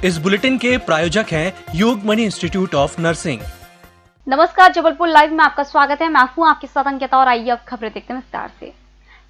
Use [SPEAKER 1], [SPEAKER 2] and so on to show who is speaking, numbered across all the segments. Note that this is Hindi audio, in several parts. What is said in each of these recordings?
[SPEAKER 1] इस बुलेटिन के प्रायोजक हैं योगमणि इंस्टीट्यूट ऑफ नर्सिंग।
[SPEAKER 2] नमस्कार, जबलपुर लाइव में आपका स्वागत है। मैं हूं आपके साथ अंकिता और आइए अब खबरें देखते हैं विस्तार से।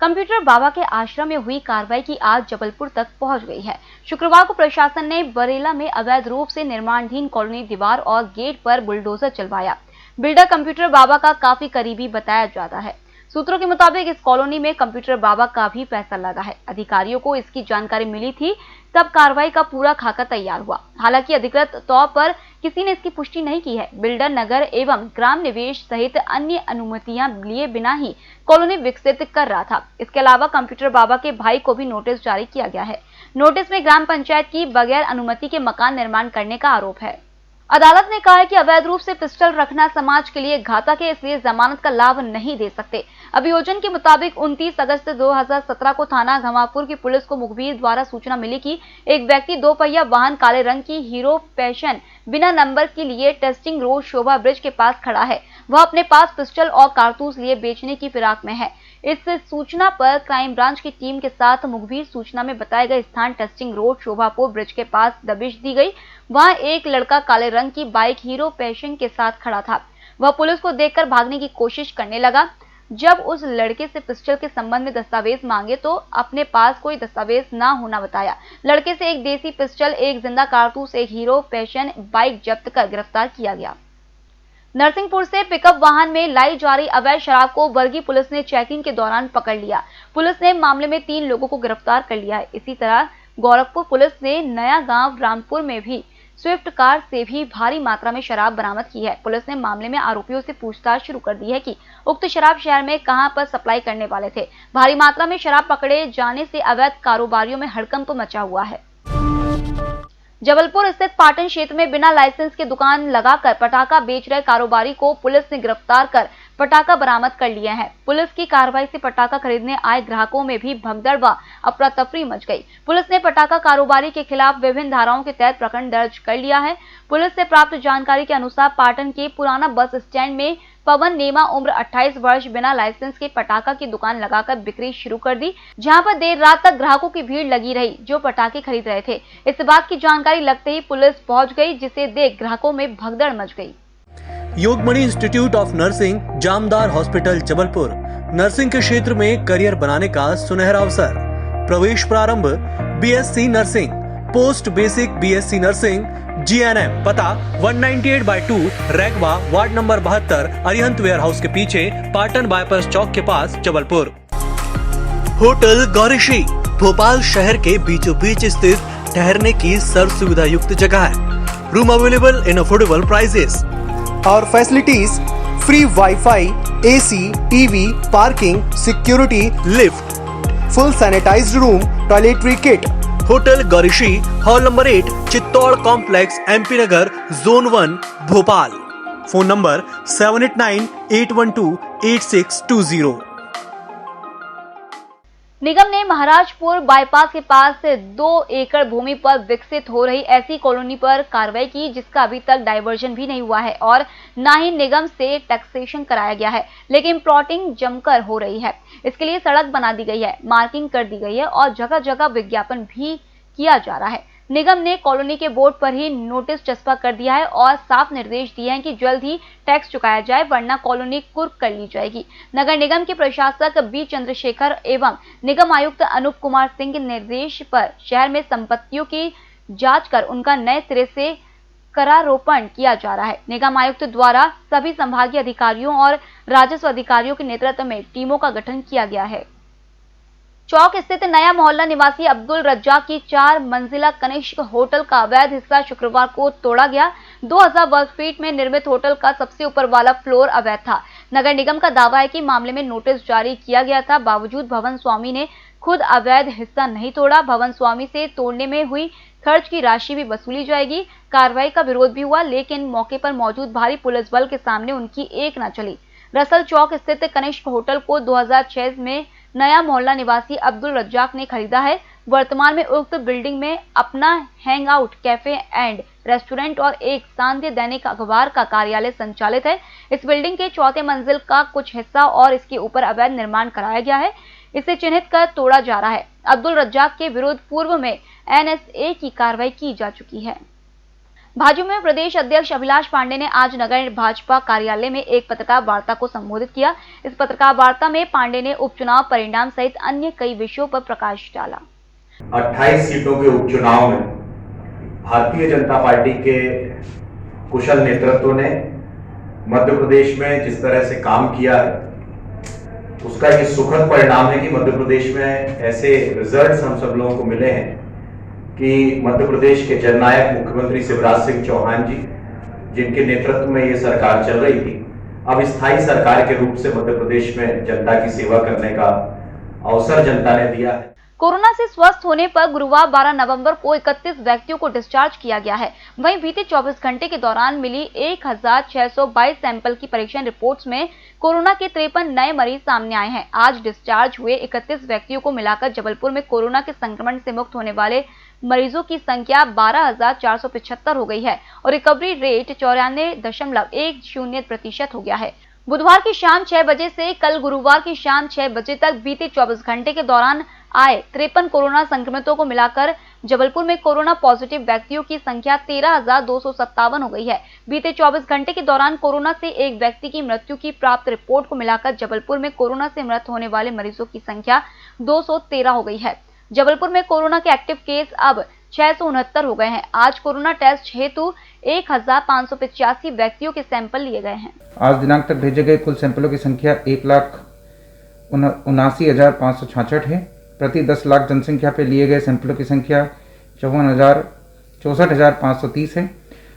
[SPEAKER 2] कंप्यूटर बाबा के आश्रम में हुई कार्रवाई की आज जबलपुर तक पहुंच गई है। शुक्रवार को प्रशासन ने बरेला में अवैध रूप से निर्माणाधीन कॉलोनी दीवार और गेट पर बुलडोजर चलवाया। बिल्डर कंप्यूटर बाबा का काफी करीबी बताया जाता है। सूत्रों के मुताबिक इस कॉलोनी में कंप्यूटर बाबा का भी पैसा लगा है। अधिकारियों को इसकी जानकारी मिली थी, तब कार्रवाई का पूरा खाका तैयार हुआ। हालांकि अधिकृत तौर पर किसी ने इसकी पुष्टि नहीं की है। बिल्डर नगर एवं ग्राम निवेश सहित अन्य अनुमतियां लिए बिना ही कॉलोनी विकसित कर रहा था। इसके अलावा कंप्यूटर बाबा के भाई को भी नोटिस जारी किया गया है। नोटिस में ग्राम पंचायत की बगैर अनुमति के मकान निर्माण करने का आरोप है। अदालत ने कहा है कि अवैध रूप से पिस्टल रखना समाज के लिए घातक है, इसलिए जमानत का लाभ नहीं दे सकते। अभियोजन के मुताबिक 29 अगस्त 2017 को थाना घमापुर की पुलिस को मुखबिर द्वारा सूचना मिली कि एक व्यक्ति 2 पहिया वाहन काले रंग की हीरो पैशन बिना नंबर के लिए टेस्टिंग रोड शोभा ब्रिज के पास खड़ा है। वह अपने पास पिस्टल और कारतूस लिए बेचने की फिराक में है। इस सूचना पर क्राइम ब्रांच की टीम के साथ मुखबिर सूचना में बताए गए स्थान टेस्टिंग रोड शोभापुर ब्रिज के पास दबिश दी गई। वहां एक लड़का काले रंग की बाइक हीरो पैशन के साथ खड़ा था। वह पुलिस को देखकर भागने की कोशिश करने लगा। जब उस लड़के से पिस्टल के संबंध में दस्तावेज मांगे तो अपने पास कोई दस्तावेज ना होना बताया। लड़के से एक देसी पिस्टल, एक जिंदा कारतूस, एक हीरो पैशन बाइक जब्त कर गिरफ्तार किया गया। नरसिंहपुर से पिकअप वाहन में लाई जा रही अवैध शराब को बरगी पुलिस ने चेकिंग के दौरान पकड़ लिया। पुलिस ने मामले में 3 लोगों को गिरफ्तार कर लिया है। इसी तरह गोरखपुर पुलिस ने नया गांव रामपुर में भी स्विफ्ट कार से भी भारी मात्रा में शराब बरामद की है। पुलिस ने मामले में आरोपियों से पूछताछ शुरू कर दी है कि उक्त शराब शहर में कहां पर सप्लाई करने वाले थे। भारी मात्रा में शराब पकड़े जाने से अवैध कारोबारियों में हड़कंप मचा हुआ है। जबलपुर स्थित पाटन क्षेत्र में बिना लाइसेंस के दुकान लगाकर पटाखा बेच रहे कारोबारी को पुलिस ने गिरफ्तार कर पटाखा बरामद कर लिया है। पुलिस की कार्रवाई से पटाखा खरीदने आए ग्राहकों में भी भगदड़ व अफरा तफरी मच गई। पुलिस ने पटाखा कारोबारी के खिलाफ विभिन्न धाराओं के तहत प्रकरण दर्ज कर लिया है। पुलिस से प्राप्त जानकारी के अनुसार पाटन के पुराना बस स्टैंड में पवन नेमा उम्र 28 वर्ष बिना लाइसेंस के पटाखा की दुकान लगाकर बिक्री शुरू कर दी, जहां पर देर रात तक ग्राहकों की भीड़ लगी रही जो पटाखे खरीद रहे थे। इस बात की जानकारी लगते ही पुलिस पहुंच गई, जिसे देख ग्राहकों में भगदड़ मच गई।
[SPEAKER 1] Yogmani institute of nursing, Jamdar hospital, Jabalpur. Nursing के क्षेत्र में करियर बनाने का सुनहरा अवसर। प्रवेश प्रारंभ BSc nursing, post basic BSc nursing, GNM. पता 198/2 Raigwa, ward number 72, Arihant warehouse के पीछे, पाटन बाईपास चौक के पास, जबलपुर। होटल गौरीशी भोपाल शहर के बीचों बीच स्थित ठहरने की सर्व सुविधा युक्त जगह है। Room available in affordable prices.
[SPEAKER 3] और facilities free WiFi, AC, TV, parking, security,
[SPEAKER 1] lift,
[SPEAKER 3] full sanitised room, toiletry kit.
[SPEAKER 1] Hotel Gaurishi, hall number 8, Chittor complex, MP Nagar, zone 1, Bhopal. Phone number 7898128620।
[SPEAKER 2] निगम ने महाराजपुर बाईपास के पास से 2 एकड़ भूमि पर विकसित हो रही ऐसी कॉलोनी पर कार्रवाई की जिसका अभी तक डायवर्जन भी नहीं हुआ है और न ही निगम से टैक्सेशन कराया गया है, लेकिन प्लॉटिंग जमकर हो रही है। इसके लिए सड़क बना दी गई है, मार्किंग कर दी गई है और जगह जगह विज्ञापन भी किया जा रहा है। निगम ने कॉलोनी के बोर्ड पर ही नोटिस चस्पा कर दिया है और साफ निर्देश दिए हैं कि जल्द ही टैक्स चुकाया जाए, वरना कॉलोनी कुर्क कर ली जाएगी। नगर निगम के प्रशासक बी चंद्रशेखर एवं निगम आयुक्त अनूप कुमार सिंह के निर्देश पर शहर में संपत्तियों की जांच कर उनका नए सिरे से करारोपण किया जा रहा है। निगम आयुक्त द्वारा सभी संभागीय अधिकारियों और राजस्व अधिकारियों के नेतृत्व में टीमों का गठन किया गया है। चौक स्थित नया मोहल्ला निवासी अब्दुल रज्जाक की 4 मंजिला कनिष्क होटल का अवैध हिस्सा शुक्रवार को तोड़ा गया। 2000 वर्ग फीट में निर्मित होटल का सबसे ऊपर वाला फ्लोर अवैध था। नगर निगम का दावा है कि मामले में नोटिस जारी किया गया था, बावजूद भवन स्वामी ने खुद अवैध हिस्सा नहीं तोड़ा। भवन स्वामी से तोड़ने में हुई खर्च की राशि भी वसूली जाएगी। कार्रवाई का विरोध भी हुआ, लेकिन मौके पर मौजूद भारी पुलिस बल के सामने उनकी एक न चली। रसल चौक स्थित कनिष्क होटल को 2006 में नया मोहल्ला निवासी अब्दुल रज्जाक ने खरीदा है। वर्तमान में उक्त बिल्डिंग में अपना hang out, cafe and restaurant और एक सांध्य दैनिक अखबार का कार्यालय संचालित है। इस बिल्डिंग के 4थे मंजिल का कुछ हिस्सा और इसके ऊपर अवैध निर्माण कराया गया है। इसे चिन्हित कर तोड़ा जा रहा है। अब्दुल रज्जाक के विरुद्ध पूर्व में NSA की कार्रवाई की जा चुकी है। भाजपा में प्रदेश अध्यक्ष अभिलाष पांडे ने आज नगर भाजपा कार्यालय में एक पत्रकार वार्ता को संबोधित किया। इस पत्रकार वार्ता में पांडे ने उपचुनाव परिणाम सहित अन्य कई विषयों पर प्रकाश डाला।
[SPEAKER 4] 28 सीटों के उपचुनाव में भारतीय जनता पार्टी के कुशल नेतृत्व ने मध्य प्रदेश में जिस तरह से काम किया है, उसका ये सुखद परिणाम है कि मध्य प्रदेश में ऐसे रिजल्ट्स हम सब लोगों को मिले हैं कि मध्य प्रदेश के जननायक मुख्यमंत्री शिवराज सिंह चौहान जी, जिनके नेतृत्व में ये सरकार चल रही थी, अब स्थायी सरकार के रूप से मध्य प्रदेश में जनता की सेवा करने का अवसर जनता ने दिया है।
[SPEAKER 2] कोरोना से स्वस्थ होने पर गुरुवार 12 नवंबर को 31 व्यक्तियों को डिस्चार्ज किया गया है। वहीं बीते 24 घंटे के दौरान मिली 1622 सैंपल की परीक्षण रिपोर्ट्स में कोरोना के 53 नए मरीज सामने आए हैं। आज डिस्चार्ज हुए 31 व्यक्तियों को मिलाकर जबलपुर में कोरोना के संक्रमण से मुक्त होने वाले मरीजों की संख्या 12,475 हो गई है और रिकवरी रेट 94.10% हो गया है। बुधवार की शाम 6 बजे से कल गुरुवार की शाम 6 बजे तक बीते 24 घंटे के दौरान आए 53 कोरोना संक्रमितों को मिलाकर जबलपुर में कोरोना पॉजिटिव व्यक्तियों की संख्या 13,257 हो गई है। बीते 24 घंटे के दौरान कोरोना से एक व्यक्ति की मृत्यु की प्राप्त रिपोर्ट को मिलाकर जबलपुर में कोरोना से मृत होने वाले मरीजों की संख्या 213 हो गई है। जबलपुर में कोरोना के एक्टिव केस अब 669 हो गए हैं। आज कोरोना टेस्ट हेतु 1585 व्यक्तियों के सैंपल लिए गए हैं।
[SPEAKER 5] आज दिनांक तक भेजे गए कुल सैंपलों की संख्या 1,79,566 है। प्रति 10 लाख जनसंख्या पे लिए गए सैंपलों की संख्या 64,530 है।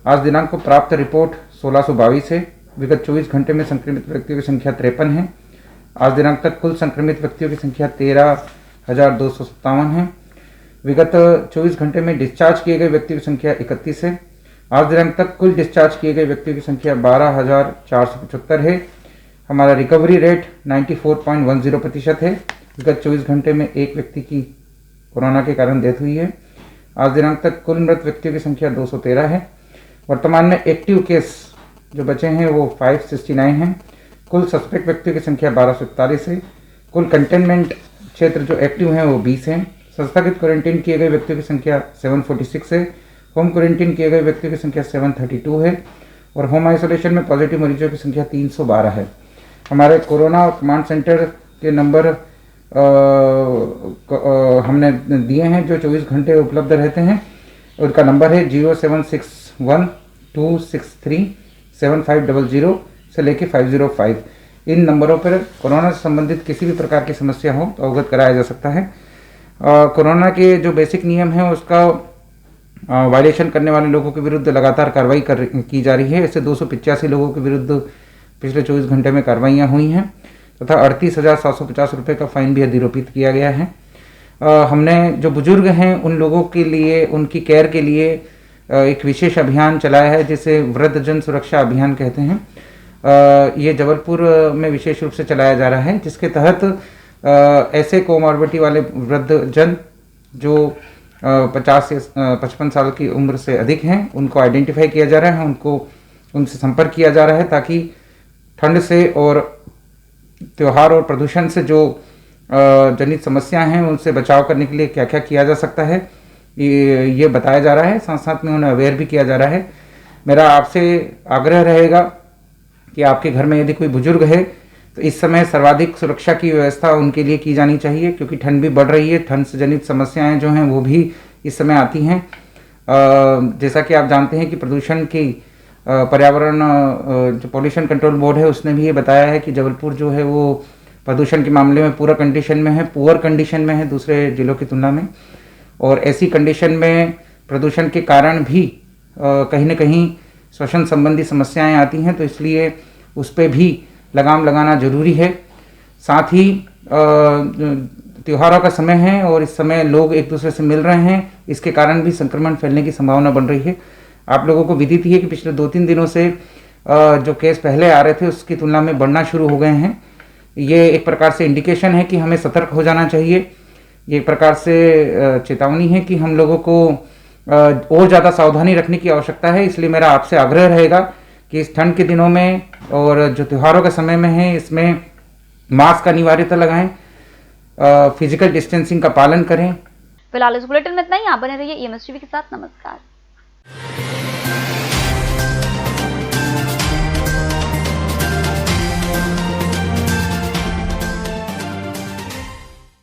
[SPEAKER 5] आज दिनांक को प्राप्त रिपोर्ट 1622 है। विगत 24 घंटे में संक्रमित व्यक्तियों की संख्या 53 है। आज दिनांक तक कुल संक्रमित व्यक्तियों की संख्या 13,257 है। विगत 24 घंटे में डिस्चार्ज किए गए व्यक्तियों की संख्या 31 है। आज दिनांक तक कुल डिस्चार्ज किए गए व्यक्तियों की संख्या 12,475 है। हमारा रिकवरी रेट 94.10% है। विगत 24 घंटे में एक व्यक्ति की कोरोना के कारण डेथ हुई है। आज दिनांक तक कुल मृत व्यक्तियों की संख्या 213 है। वर्तमान में एक्टिव केस जो बचे हैं वो 569 हैं। कुल सस्पेक्ट व्यक्तियों की संख्या 1241 है। कुल कंटेनमेंट क्षेत्र जो एक्टिव हैं वो 20 हैं। संस्थागत क्वारंटीन किए गए व्यक्तियों की संख्या 746 है। होम क्वारंटीन किए गए व्यक्तियों की संख्या 732 है और होम आइसोलेशन में पॉजिटिव मरीजों की संख्या 312 है। हमारे कोरोना और कमांड सेंटर के नंबर हमने दिए हैं जो 24 घंटे उपलब्ध रहते हैं। उनका नंबर है 0761-263-7500 से लेके 505। इन नंबरों पर कोरोना से संबंधित किसी भी प्रकार की समस्या हो तो अवगत कराया जा सकता है। कोरोना के जो बेसिक नियम हैं उसका वायलेशन करने वाले लोगों के विरुद्ध लगातार कार्रवाई की जा रही है। ऐसे 285 लोगों के विरुद्ध पिछले 24 घंटे में कार्रवाइयाँ हुई हैं तथा 38,750 रुपये का फाइन भी अधिरोपित किया गया है। हमने जो बुजुर्ग हैं उन लोगों के लिए, उनकी केयर के लिए एक विशेष अभियान चलाया है जिसे वृद्धजन सुरक्षा अभियान कहते हैं। ये जबलपुर में विशेष रूप से चलाया जा रहा है, जिसके तहत ऐसे कोमॉर्बिडिटी वाले वृद्धजन जो 50 से 55 साल की उम्र से अधिक हैं उनको आइडेंटिफाई किया जा रहा है, उनसे संपर्क किया जा रहा है ताकि ठंड से और त्योहार और प्रदूषण से जो जनित समस्याएं हैं उनसे बचाव करने के लिए क्या क्या किया जा सकता है ये बताया जा रहा है। साथ साथ में उन्हें अवेयर भी किया जा रहा है। मेरा आपसे आग्रह रहेगा कि आपके घर में यदि कोई बुजुर्ग है तो इस समय सर्वाधिक सुरक्षा की व्यवस्था उनके लिए की जानी चाहिए, क्योंकि ठंड भी बढ़ रही है। ठंड से जनित समस्याएं जो हैं वो भी इस समय आती हैं। जैसा कि आप जानते हैं कि प्रदूषण की पर्यावरण जो पॉल्यूशन कंट्रोल बोर्ड है उसने भी ये बताया है कि जबलपुर जो है वो प्रदूषण के मामले में पुअर कंडीशन में है दूसरे जिलों की तुलना में। और ऐसी कंडीशन में प्रदूषण के कारण भी कहीं न कहीं श्वसन संबंधी समस्याएं आती हैं, तो इसलिए उस पर भी लगाम लगाना जरूरी है। साथ ही त्योहारों का समय है और इस समय लोग एक दूसरे से मिल रहे हैं, इसके कारण भी संक्रमण फैलने की संभावना बन रही है। आप लोगों को विदित ही है कि पिछले 2-3 दिनों से जो केस पहले आ रहे थे उसकी तुलना में बढ़ना शुरू हो गए हैं। ये एक प्रकार से इंडिकेशन है कि हमें सतर्क हो जाना चाहिए। ये एक प्रकार से चेतावनी है कि हम लोगों को और ज़्यादा सावधानी रखने की आवश्यकता है। इसलिए मेरा आपसे आग्रह रहेगा कि इस ठंड के दिनों में और जो त्योहारों के समय में है इसमें मास्क अनिवार्यता लगाएं। फिजिकल डिस्टेंसिंग का पालन करें।
[SPEAKER 2] फिलहाल इस बुलेटिन में इतना ही। आप बने रहिए EMS टीवी के साथ। नमस्कार।